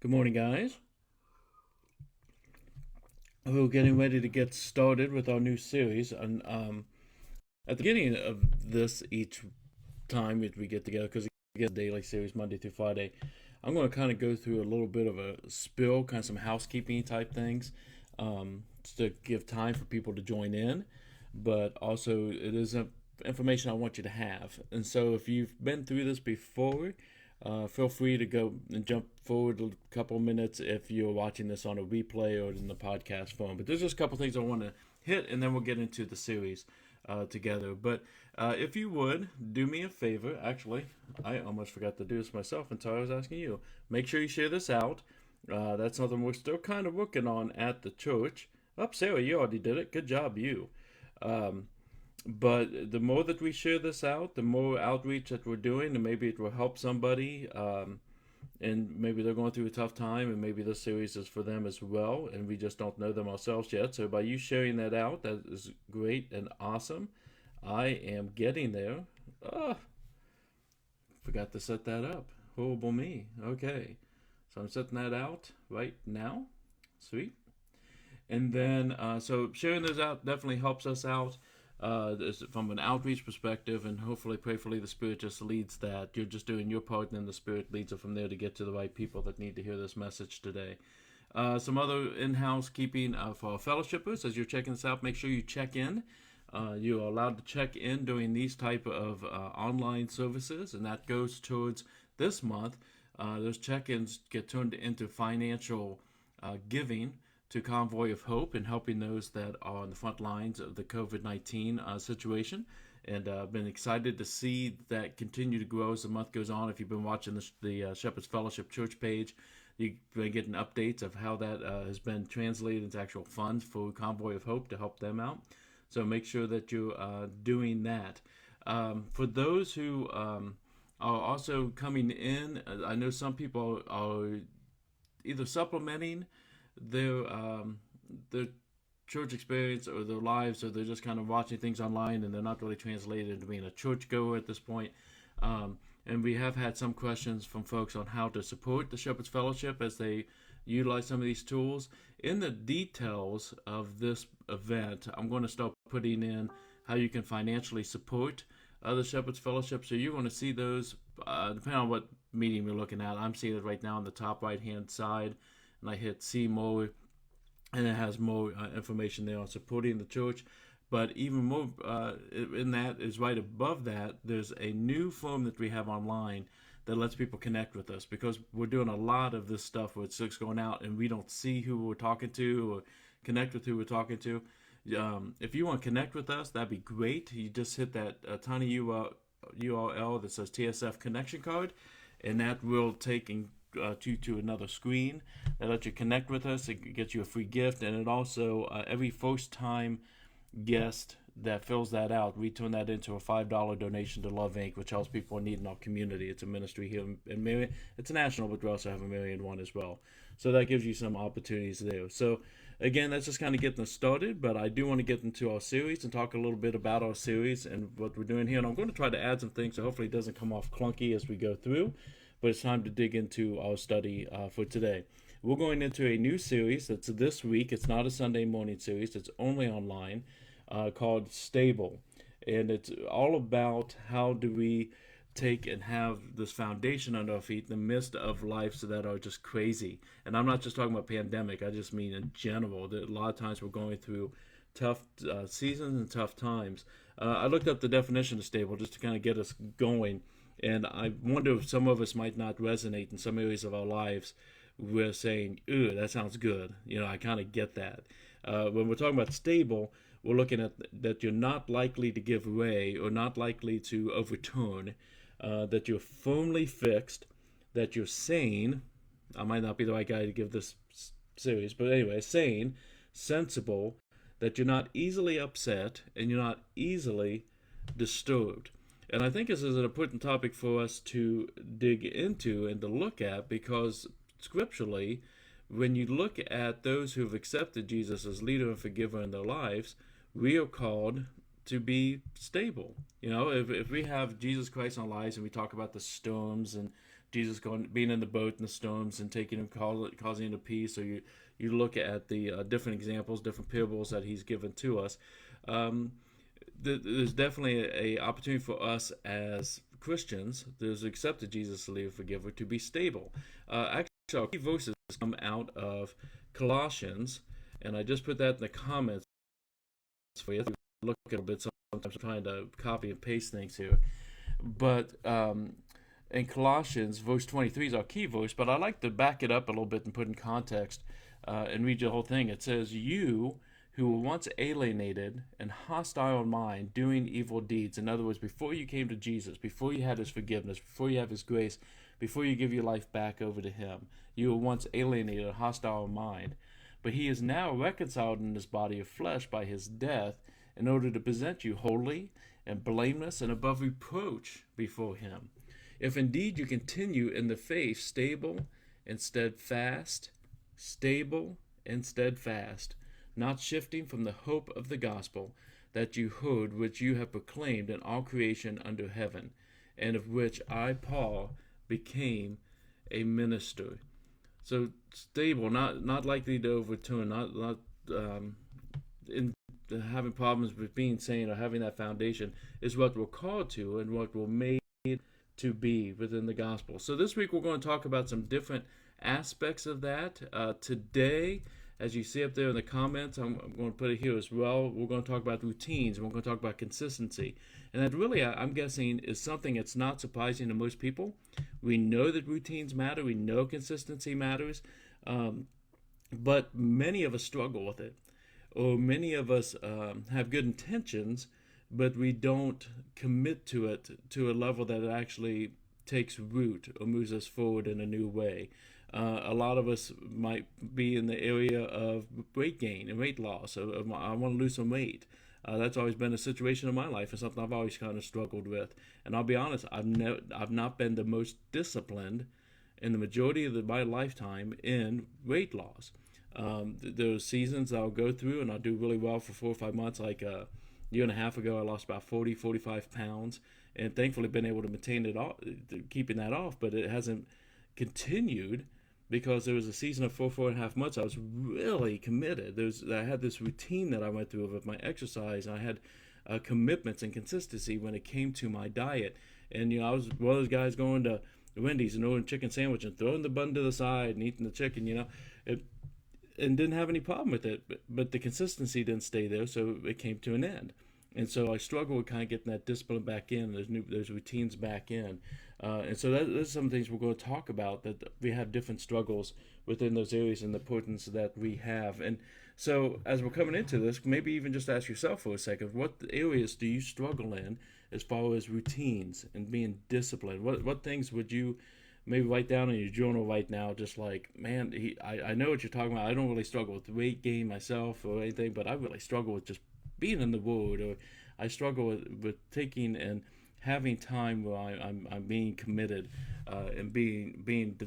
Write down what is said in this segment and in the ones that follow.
Good morning, guys. We're getting ready to get started with our new series. And at the beginning of this, each time that we get together, because we get a daily series Monday through Friday, I'm going to kind of go through a little bit of a spill, kind of some housekeeping type things, to give time for people to join in. But also, it is information I want you to have. And so, if you've been through this before, feel free to go and jump forward a couple of minutes if you're watching this on a replay or in the podcast form. But there's just a couple things I want to hit, and then we'll get into the series together. But if you would, do me a favor. Actually, I almost forgot to do this myself until I was asking you. Make sure you share this out. That's something we're still kind of working on at the church. Oh, Sarah, you already did it. Good job, you. Um, but the more that we share this out, the more outreach that we're doing, and maybe it will help somebody. And maybe they're going through a tough time, and maybe this series is for them as well, and we just don't know them ourselves yet. So by you sharing that out, that is great and awesome. I am getting there. Ah, forgot to set that up. Horrible me. Okay, so I'm setting that out right now. Sweet. And then, so sharing those out definitely helps us out from an outreach perspective, and hopefully, prayerfully, the Spirit just leads that. You're just doing your part, and then the Spirit leads it from there to get to the right people that need to hear this message today. Some other in-house keeping for our fellowshippers. As you're checking this out, make sure you check in. You are allowed to check in during these type of online services, and that goes towards this month. Those check-ins get turned into financial giving to Convoy of Hope and helping those that are on the front lines of the COVID-19 situation. And I've been excited to see that continue to grow as the month goes on. If you've been watching the Shepherd's Fellowship Church page, you've been getting updates of how that has been translated into actual funds for Convoy of Hope to help them out. So make sure that you're doing that. For those who are also coming in, I know some people are either supplementing their church experience or their lives, or they're just kind of watching things online and they're not really translated into being a churchgoer at this point. And we have had some questions from folks on how to support the Shepherd's Fellowship as they utilize some of these tools. In the details of this event, I'm going to start putting in how you can financially support the Shepherd's Fellowship. So you're going to see those depending on what medium you're looking at. I'm seeing it right now on the top right-hand side, and I hit see more, and it has more information there on supporting the church. But even more in that is right above that, there's a new form that we have online that lets people connect with us, because we're doing a lot of this stuff where it's just going out and we don't see who we're talking to or connect with who we're talking to. If you want to connect with us, that'd be great. You just hit that tiny URL that says TSF connection card, and that will take you to another screen that lets you connect with us. It gets you a free gift, and it also every first time guest that fills that out, we turn that into a $5 donation to Love Inc., which helps people in need in our community. It's a ministry here in Marion. It's national, but we also have a Marion one as well. So that gives you some opportunities there. So again, that's just kind of getting us started, but I do want to get into our series and talk a little bit about our series and what we're doing here. And I'm going to try to add some things, so hopefully it doesn't come off clunky as we go through. But it's time to dig into our study for today. We're going into a new series that's this week. It's not a Sunday morning series. It's only online, called Stable. And it's all about how do we take and have this foundation under our feet in the midst of lives that are just crazy. And I'm not just talking about pandemic. I just mean in general. That a lot of times we're going through tough seasons and tough times. I looked up the definition of stable just to kind of get us going. And I wonder if some of us might not resonate in some areas of our lives. We're saying, "Ooh, that sounds good." I kind of get that. When we're talking about stable, we're looking at that you're not likely to give way or not likely to overturn, that you're firmly fixed, that you're sane. I might not be the right guy to give this series, but anyway, sane, sensible, that you're not easily upset, and you're not easily disturbed. And I think this is an important topic for us to dig into and to look at, because scripturally, when you look at those who have accepted Jesus as leader and forgiver in their lives, we are called to be stable. If we have Jesus Christ in our lives and we talk about the storms and Jesus being in the boat in the storms and taking him, causing him to peace, or you look at the different examples, different parables that he's given to us. There's definitely a opportunity for us as Christians, those who accepted Jesus as Lord and Forgiver, to be stable. Actually, our key verses come out of Colossians, and I just put that in the comments for you. Look at it a bit. Sometimes I'm trying to copy and paste things here, but in Colossians, verse 23 is our key verse. But I like to back it up a little bit and put in context and read the whole thing. It says, "You who were once alienated and hostile in mind, doing evil deeds." In other words, before you came to Jesus, before you had his forgiveness, before you have his grace, before you give your life back over to him, you were once alienated and hostile in mind. But he is now reconciled in his body of flesh by his death, in order to present you holy and blameless and above reproach before him. If indeed you continue in the faith, stable and steadfast, not shifting from the hope of the gospel that you heard, which you have proclaimed in all creation under heaven, and of which I, Paul, became a minister. So stable, not likely to overturn, not in having problems with being sane or having that foundation, is what we're called to and what we're made to be within the gospel. So this week we're going to talk about some different aspects of that. Today, as you see up there in the comments, I'm going to put it here as well, we're going to talk about routines, and we're going to talk about consistency. And that really, I'm guessing, is something that's not surprising to most people. We know that routines matter. We know consistency matters. But many of us struggle with it. Or many of us have good intentions, but we don't commit to it to a level that it actually takes root or moves us forward in a new way. A lot of us might be in the area of weight gain and weight loss. I want to lose some weight. That's always been a situation in my life and something I've always kind of struggled with. And I'll be honest, I've not been the most disciplined in the majority of my lifetime in weight loss. There's seasons I'll go through and I'll do really well for 4 or 5 months. Like a year and a half ago, I lost about 45 pounds, and thankfully been able to maintain it off, keeping that off, but it hasn't continued because there was a season of 4.5 months I was really committed. I had this routine that I went through with my exercise, and I had commitments and consistency when it came to my diet. And I was one of those guys going to Wendy's and ordering a chicken sandwich and throwing the bun to the side and eating the chicken, and didn't have any problem with it. But the consistency didn't stay there, so it came to an end. And so I struggle with kind of getting that discipline back in, those routines back in. And so those are some things we're going to talk about, that we have different struggles within those areas and the importance that we have. And so as we're coming into this, maybe even just ask yourself for a second, what areas do you struggle in as far as routines and being disciplined? What things would you maybe write down in your journal right now, just like, man, I know what you're talking about. I don't really struggle with weight gain myself or anything, but I really struggle with just being in the Word, or I struggle with taking and having time where I'm being committed and being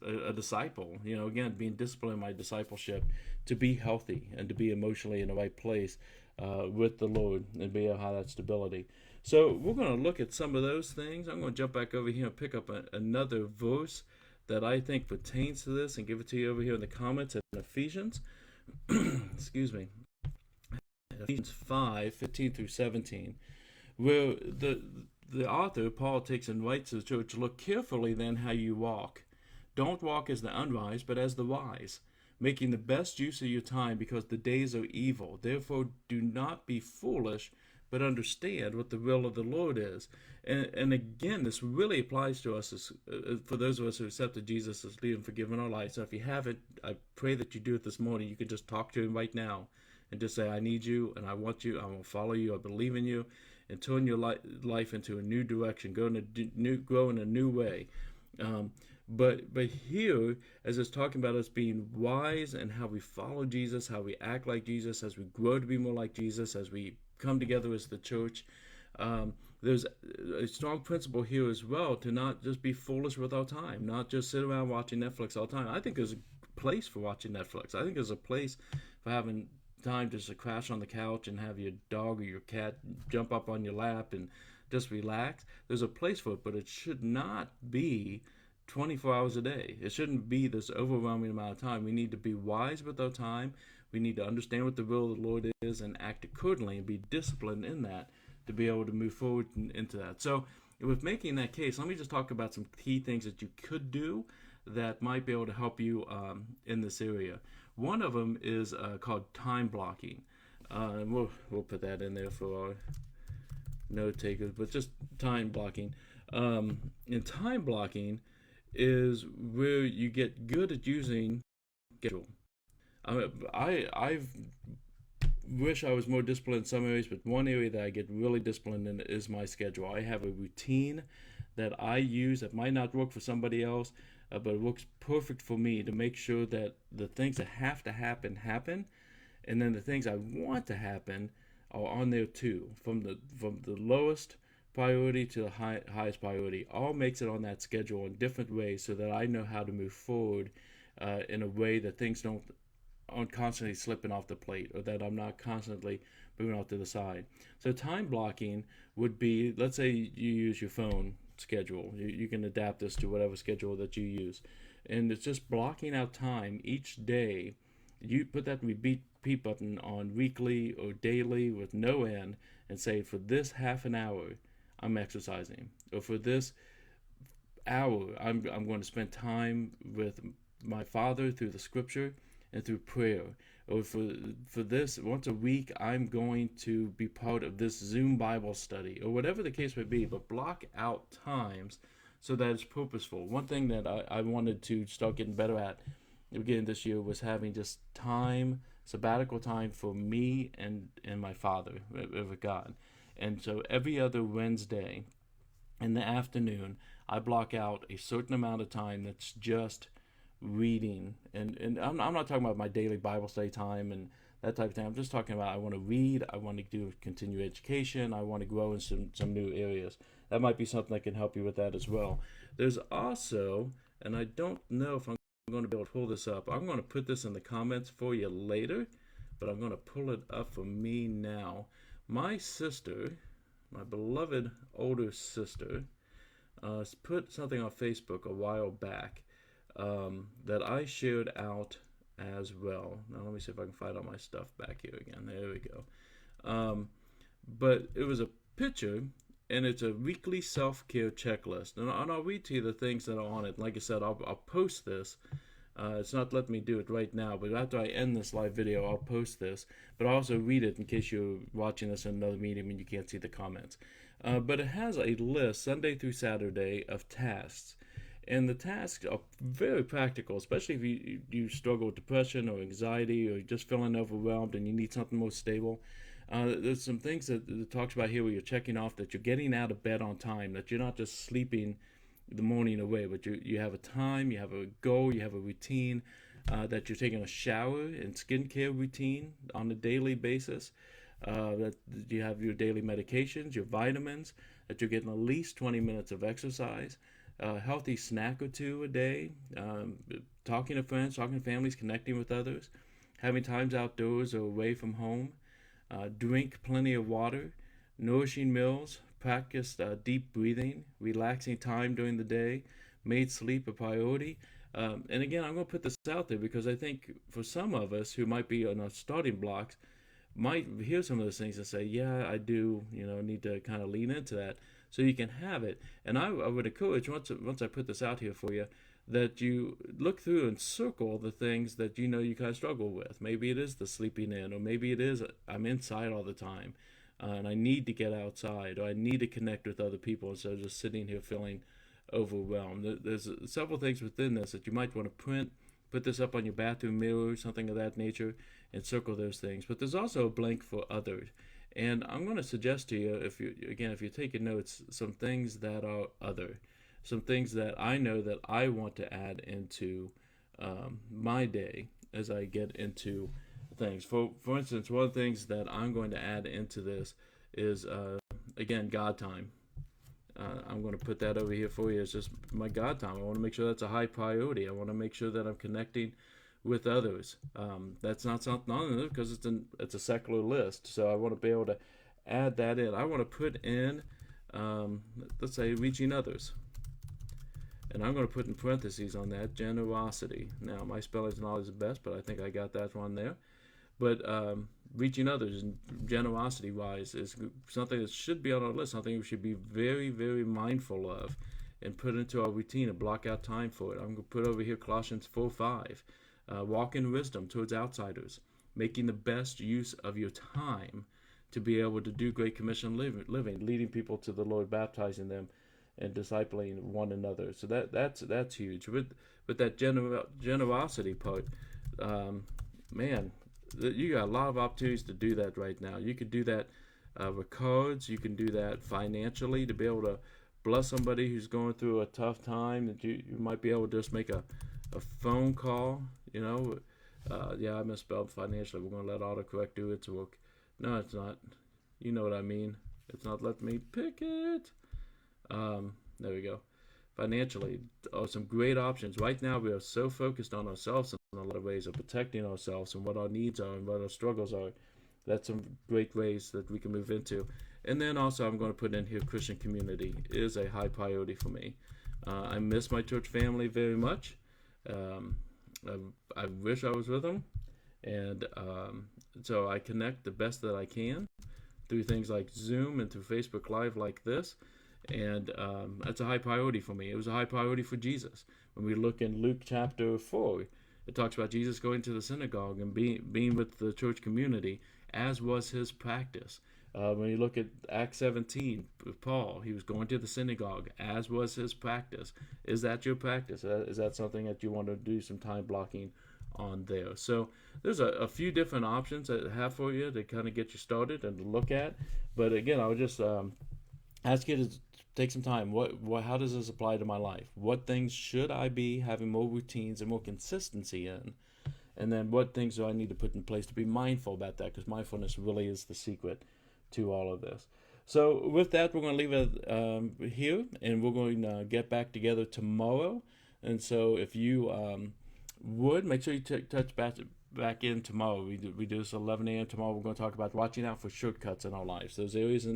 a disciple. Again, being disciplined in my discipleship to be healthy and to be emotionally in the right place with the Lord and be able to have that stability. So we're going to look at some of those things. I'm going to jump back over here and pick up another verse that I think pertains to this and give it to you over here in the comments in Ephesians. Excuse me. Ephesians 5:15 through 17, where the author, Paul, takes and writes to the church, "Look carefully then how you walk. Don't walk as the unwise, but as the wise, making the best use of your time, because the days are evil. Therefore do not be foolish, but understand what the will of the Lord is." And again, this really applies to us for those of us who accepted Jesus as leading and forgiving our lives. So if you haven't, I pray that you do it this morning. You can just talk to him right now and just say, "I need you, and I want you. I will follow you. I believe in you," and turn your life into a new direction. Grow in a new way. But here, as it's talking about us being wise and how we follow Jesus, how we act like Jesus, as we grow to be more like Jesus, as we come together as the church, there's a strong principle here as well to not just be foolish with our time, not just sit around watching Netflix all the time. I think there's a place for watching Netflix. I think there's a place for having time just to crash on the couch and have your dog or your cat jump up on your lap and just relax. There's a place for it, but it should not be 24 hours a day. It shouldn't be this overwhelming amount of time. We need to be wise with our time. We need to understand what the will of the Lord is and act accordingly and be disciplined in that to be able to move forward into that. So with making that case, let me just talk about some key things that you could do that might be able to help you in this area. One of them is called time blocking. And we'll put that in there for our note takers, but just time blocking. And time blocking is where you get good at using schedule. I wish I was more disciplined in some areas, but one area that I get really disciplined in is my schedule. I have a routine that I use that might not work for somebody else, but it works perfect for me to make sure that the things that have to happen, and then the things I want to happen are on there too, from the lowest priority to the highest priority. All makes it on that schedule in different ways so that I know how to move forward in a way that things aren't constantly slipping off the plate, or that I'm not constantly moving off to the side. So time blocking would be, let's say you use your phone schedule. You can adapt this to whatever schedule that you use. And it's just blocking out time each day. You put that repeat button on weekly or daily with no end and say, for this half an hour, I'm exercising. Or for this hour, I'm going to spend time with my Father through the scripture and through prayer. Or for this, once a week, I'm going to be part of this Zoom Bible study, or whatever the case may be, but block out times so that it's purposeful. One thing that I wanted to start getting better at the beginning of this year was having just time, sabbatical time for me and my Father, with God. And so every other Wednesday in the afternoon, I block out a certain amount of time that's just reading. And I'm not talking about my daily Bible study time and that type of thing. I'm just talking about I want to read, I want to do continued education, I want to grow in some new areas. That might be something that can help you with that as well. There's also, and I don't know if I'm going to be able to pull this up. I'm going to put this in the comments for you later, but I'm going to pull it up for me now. My sister, my beloved older sister, put something on Facebook a while back that I shared out as well. Now let me see if I can find all my stuff back here again. There we go. But it was a picture, and it's a weekly self-care checklist. And I'll read to you the things that are on it. Like I said, I'll post this. It's not letting me do it right now, but after I end this live video, I'll post this. But I'll also read it in case you're watching this in another medium and you can't see the comments. But it has a list, Sunday through Saturday, of tasks. And the tasks are very practical, especially if you struggle with depression or anxiety, or just feeling overwhelmed and you need something more stable. There's some things that it talks about here where you're checking off that you're getting out of bed on time, that you're not just sleeping the morning away, but you have a time, you have a goal, you have a routine, that you're taking a shower and skincare routine on a daily basis, that you have your daily medications, your vitamins, that you're getting at least 20 minutes of exercise, a healthy snack or two a day, talking to friends, talking to families, connecting with others, having times outdoors or away from home, drink plenty of water, nourishing meals, practice deep breathing, relaxing time during the day, made sleep a priority. And again, I'm going to put this out there because I think for some of us who might be on our starting blocks, might hear some of those things and say, yeah, I do, need to kind of lean into that. So you can have it. And I would encourage, once I put this out here for you, that you look through and circle the things that you kind of struggle with. Maybe it is the sleeping in, or maybe it is I'm inside all the time, and I need to get outside, or I need to connect with other people instead of just sitting here feeling overwhelmed. There's several things within this that you might want to put this up on your bathroom mirror, something of that nature, and circle those things. But there's also a blank for others. And I'm going to suggest to you, if you're taking notes, some things that are other, some things that I know that I want to add into my day as I get into things. For instance, one of the things that I'm going to add into this is, again, God time. I'm going to put that over here for you. It's just my God time. I want to make sure that's a high priority. I want to make sure that I'm connecting with others. That's not something on there because it's a secular list. So I want to be able to add that in. I want to put in, let's say, reaching others. And I'm going to put in parentheses on that, generosity. Now, my spelling's not always the best, but I think I got that one there. But reaching others and generosity-wise is something that should be on our list, something we should be very, very mindful of and put into our routine and block out time for it. I'm going to put over here Colossians 4:5. Walk in wisdom towards outsiders, making the best use of your time to be able to do Great Commission living, leading people to the Lord, baptizing them, and discipling one another. So that's huge. With that generosity part, man, you got a lot of opportunities to do that right now. You could do that with cards. You can do that financially to be able to bless somebody who's going through a tough time. That you might be able to just make a phone call. Yeah, I misspelled financially. We're going to let autocorrect do its work. No, it's not. You know what I mean. It's not letting me pick it. There we go. Financially, some great options. Right now, we are so focused on ourselves in a lot of ways of protecting ourselves and what our needs are and what our struggles are. That's some great ways that we can move into. And then also, I'm going to put in here Christian community is a high priority for me. I miss my church family very much. I wish I was with them. And so I connect the best that I can through things like Zoom and through Facebook Live like this. And that's a high priority for me. It was a high priority for Jesus. When we look in Luke chapter 4, it talks about Jesus going to the synagogue and being with the church community, as was his practice. When you look at Acts 17, with Paul, he was going to the synagogue, as was his practice. Is that your practice? Is that something that you want to do some time blocking on there? So there's a few different options that I have for you to kind of get you started and to look at. But again, I would just ask you to take some time. How does this apply to my life? What things should I be having more routines and more consistency in? And then what things do I need to put in place to be mindful about that? Because mindfulness really is the secret to all of this. So with that, we're going to leave it here, and we're going to get back together tomorrow. And so if you would, make sure you touch back in tomorrow. We do this at 11 a.m. tomorrow. We're going to talk about watching out for shortcuts in our lives. Those areas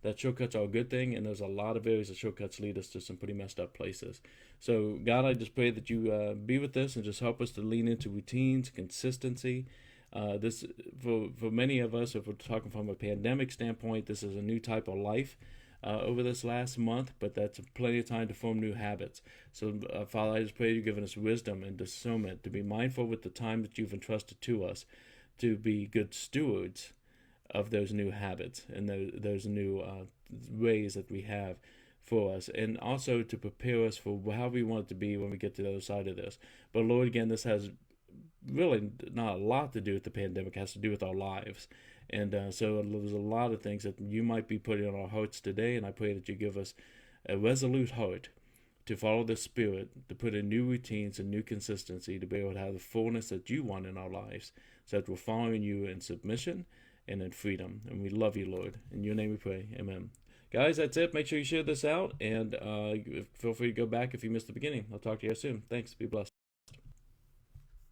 that shortcuts are a good thing, and there's a lot of areas that shortcuts lead us to some pretty messed up places. So, God, I just pray that you be with us and just help us to lean into routines, consistency. This for many of us, if we're talking from a pandemic standpoint, this is a new type of life over this last month, but that's plenty of time to form new habits. So, Father, I just pray you've given us wisdom and discernment to be mindful with the time that you've entrusted to us, to be good stewards of those new habits and those new ways that we have for us, and also to prepare us for how we want it to be when we get to the other side of this. But Lord, again, this has really not a lot to do with the pandemic. It has to do with our lives. And so there's a lot of things that you might be putting on our hearts today, and I pray that you give us a resolute heart to follow the Spirit, to put in new routines and new consistency, to be able to have the fullness that you want in our lives, so that we're following you in submission and in freedom. And we love you, Lord. In your name we pray. Amen. Guys, that's it. Make sure you share this out, and feel free to go back if you missed the beginning. I'll talk to you soon. Thanks. Be blessed.